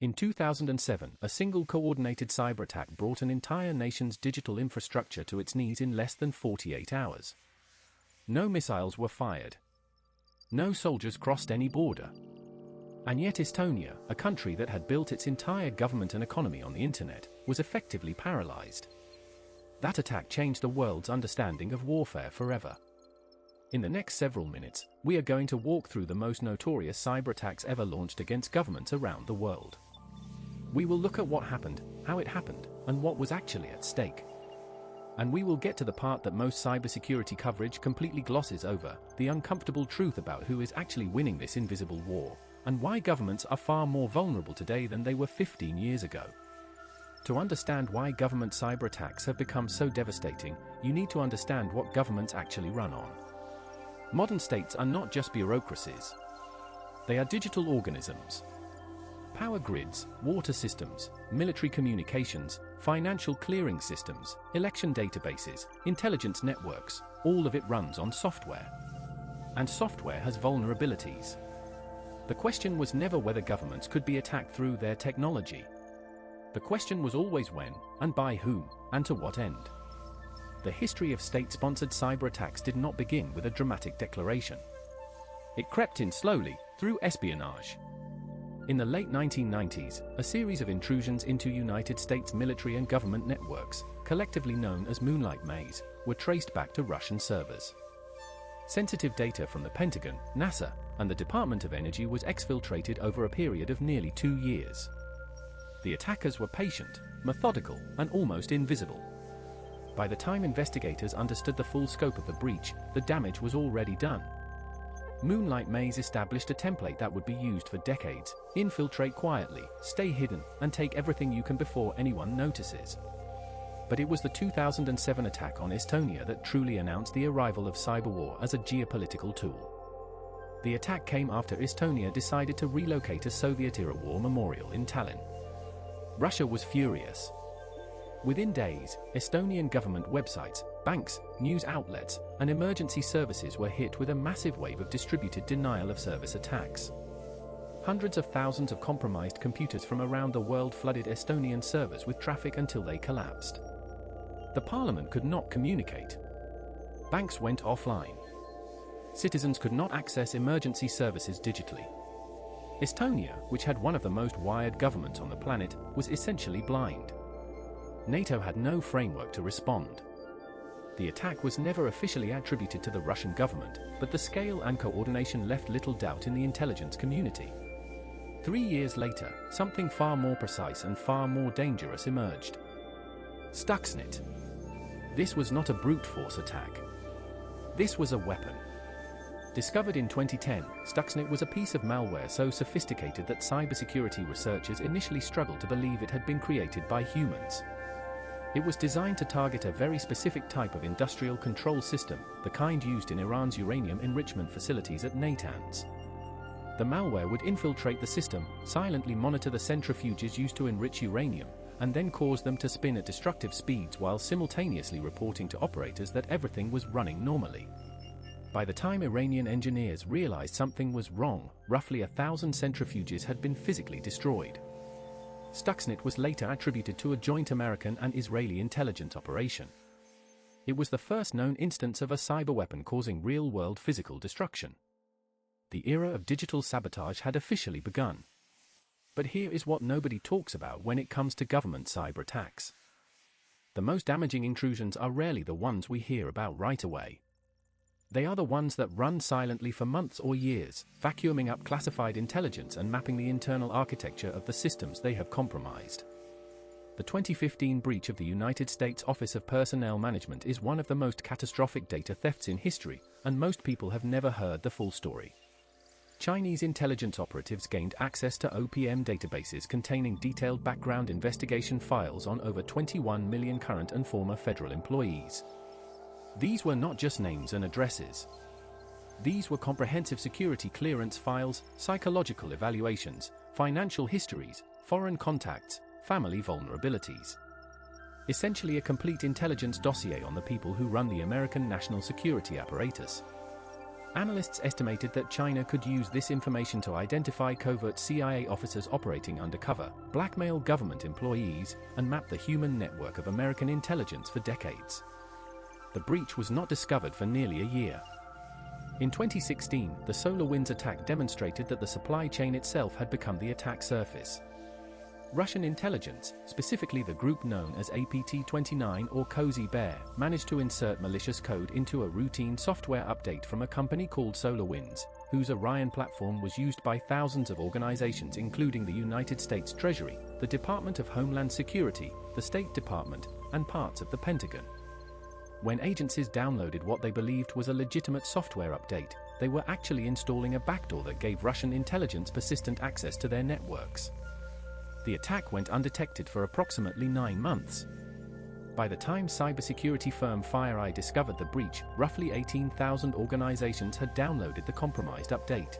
In 2007, a single coordinated cyber attack brought an entire nation's digital infrastructure to its knees in less than 48 hours. No missiles were fired. No soldiers crossed any border. And yet Estonia, a country that had built its entire government and economy on the internet, was effectively paralyzed. That attack changed the world's understanding of warfare forever. In the next several minutes, we are going to walk through the most notorious cyber attacks ever launched against governments around the world. We will look at what happened, how it happened, and what was actually at stake. And we will get to the part that most cybersecurity coverage completely glosses over, the uncomfortable truth about who is actually winning this invisible war, and why governments are far more vulnerable today than they were 15 years ago. To understand why government cyber attacks have become so devastating, you need to understand what governments actually run on. Modern states are not just bureaucracies. They are digital organisms. Power grids, water systems, military communications, financial clearing systems, election databases, intelligence networks, all of it runs on software. And software has vulnerabilities. The question was never whether governments could be attacked through their technology. The question was always when, and by whom, and to what end. The history of state-sponsored cyber attacks did not begin with a dramatic declaration. It crept in slowly, through espionage. In the late 1990s, a series of intrusions into United States military and government networks, collectively known as Moonlight Maze, were traced back to Russian servers. Sensitive data from the Pentagon, NASA, and the Department of Energy was exfiltrated over a period of nearly 2 years. The attackers were patient, methodical, and almost invisible. By the time investigators understood the full scope of the breach, the damage was already done. Moonlight Maze established a template that would be used for decades: infiltrate quietly, stay hidden, and take everything you can before anyone notices. But it was the 2007 attack on Estonia that truly announced the arrival of cyber war as a geopolitical tool. The attack came after Estonia decided to relocate a Soviet-era war memorial in Tallinn. Russia was furious. Within days, Estonian government websites, banks, news outlets, and emergency services were hit with a massive wave of distributed denial-of-service attacks. Hundreds of thousands of compromised computers from around the world flooded Estonian servers with traffic until they collapsed. The parliament could not communicate. Banks went offline. Citizens could not access emergency services digitally. Estonia, which had one of the most wired governments on the planet, was essentially blind. NATO had no framework to respond. The attack was never officially attributed to the Russian government, but the scale and coordination left little doubt in the intelligence community. 3 years later, something far more precise and far more dangerous emerged. Stuxnet. This was not a brute force attack. This was a weapon. Discovered in 2010, Stuxnet was a piece of malware so sophisticated that cybersecurity researchers initially struggled to believe it had been created by humans. It was designed to target a very specific type of industrial control system, the kind used in Iran's uranium enrichment facilities at Natanz. The malware would infiltrate the system, silently monitor the centrifuges used to enrich uranium, and then cause them to spin at destructive speeds while simultaneously reporting to operators that everything was running normally. By the time Iranian engineers realized something was wrong, roughly 1,000 centrifuges had been physically destroyed. Stuxnet was later attributed to a joint American and Israeli intelligence operation. It was the first known instance of a cyber weapon causing real-world physical destruction. The era of digital sabotage had officially begun. But here is what nobody talks about when it comes to government cyber attacks. The most damaging intrusions are rarely the ones we hear about right away. They are the ones that run silently for months or years, vacuuming up classified intelligence and mapping the internal architecture of the systems they have compromised. The 2015 breach of the United States Office of Personnel Management is one of the most catastrophic data thefts in history, and most people have never heard the full story. Chinese intelligence operatives gained access to OPM databases containing detailed background investigation files on over 21 million current and former federal employees. These were not just names and addresses. These were comprehensive security clearance files, psychological evaluations, financial histories, foreign contacts, family vulnerabilities. Essentially a complete intelligence dossier on the people who run the American national security apparatus. Analysts estimated that China could use this information to identify covert CIA officers operating undercover, blackmail government employees, and map the human network of American intelligence for decades. The breach was not discovered for nearly a year. In 2016, the SolarWinds attack demonstrated that the supply chain itself had become the attack surface. Russian intelligence, specifically the group known as APT-29 or Cozy Bear, managed to insert malicious code into a routine software update from a company called SolarWinds, whose Orion platform was used by thousands of organizations including the United States Treasury, the Department of Homeland Security, the State Department, and parts of the Pentagon. When agencies downloaded what they believed was a legitimate software update, they were actually installing a backdoor that gave Russian intelligence persistent access to their networks. The attack went undetected for approximately 9 months. By the time cybersecurity firm FireEye discovered the breach, roughly 18,000 organizations had downloaded the compromised update.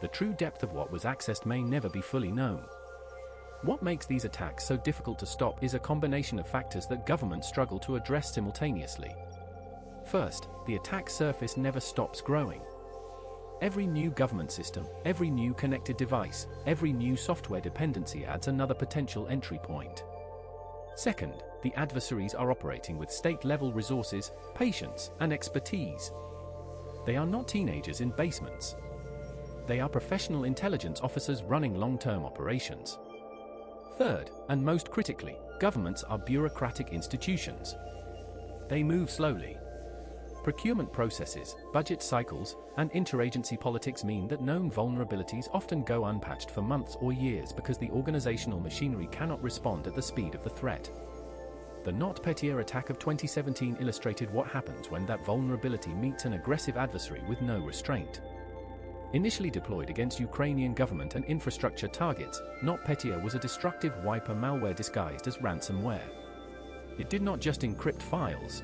The true depth of what was accessed may never be fully known. What makes these attacks so difficult to stop is a combination of factors that governments struggle to address simultaneously. First, the attack surface never stops growing. Every new government system, every new connected device, every new software dependency adds another potential entry point. Second, the adversaries are operating with state-level resources, patience, and expertise. They are not teenagers in basements. They are professional intelligence officers running long-term operations. Third, and most critically, governments are bureaucratic institutions. They move slowly. Procurement processes, budget cycles, and interagency politics mean that known vulnerabilities often go unpatched for months or years because the organizational machinery cannot respond at the speed of the threat. The NotPetya attack of 2017 illustrated what happens when that vulnerability meets an aggressive adversary with no restraint. Initially deployed against Ukrainian government and infrastructure targets, NotPetya was a destructive wiper malware disguised as ransomware. It did not just encrypt files,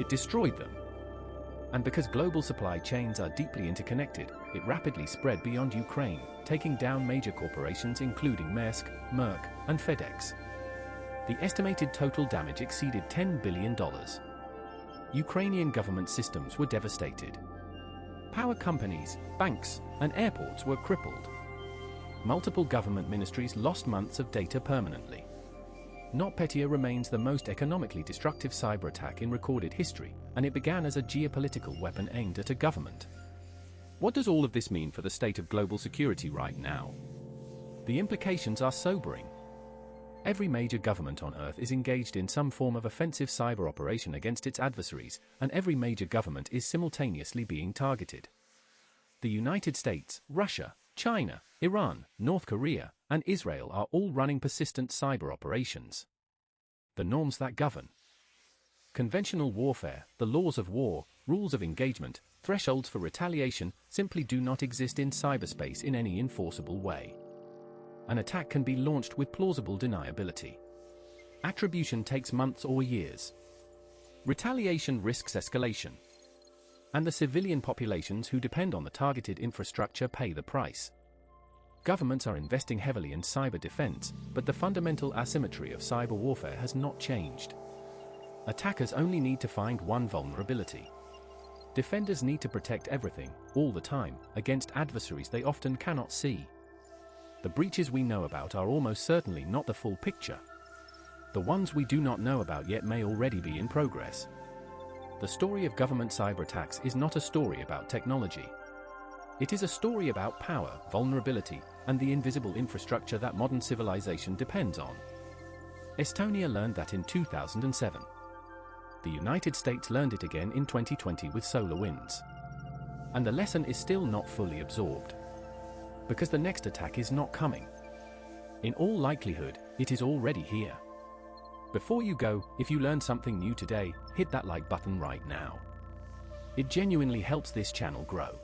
it destroyed them. And because global supply chains are deeply interconnected, it rapidly spread beyond Ukraine, taking down major corporations including Maersk, Merck, and FedEx. The estimated total damage exceeded $10 billion. Ukrainian government systems were devastated. Power companies, banks, and airports were crippled. Multiple government ministries lost months of data permanently. NotPetya remains the most economically destructive cyber attack in recorded history, and it began as a geopolitical weapon aimed at a government. What does all of this mean for the state of global security right now? The implications are sobering. Every major government on Earth is engaged in some form of offensive cyber operation against its adversaries, and every major government is simultaneously being targeted. The United States, Russia, China, Iran, North Korea, and Israel are all running persistent cyber operations. The norms that govern conventional warfare, the laws of war, rules of engagement, thresholds for retaliation simply do not exist in cyberspace in any enforceable way. An attack can be launched with plausible deniability. Attribution takes months or years. Retaliation risks escalation. And the civilian populations who depend on the targeted infrastructure pay the price. Governments are investing heavily in cyber defense, but the fundamental asymmetry of cyber warfare has not changed. Attackers only need to find one vulnerability. Defenders need to protect everything, all the time, against adversaries they often cannot see. The breaches we know about are almost certainly not the full picture. The ones we do not know about yet may already be in progress. The story of government cyber attacks is not a story about technology. It is a story about power, vulnerability, and the invisible infrastructure that modern civilization depends on. Estonia learned that in 2007. The United States learned it again in 2020 with SolarWinds. And the lesson is still not fully absorbed. Because the next attack is not coming. In all likelihood, it is already here. Before you go, if you learned something new today, hit that like button right now. It genuinely helps this channel grow.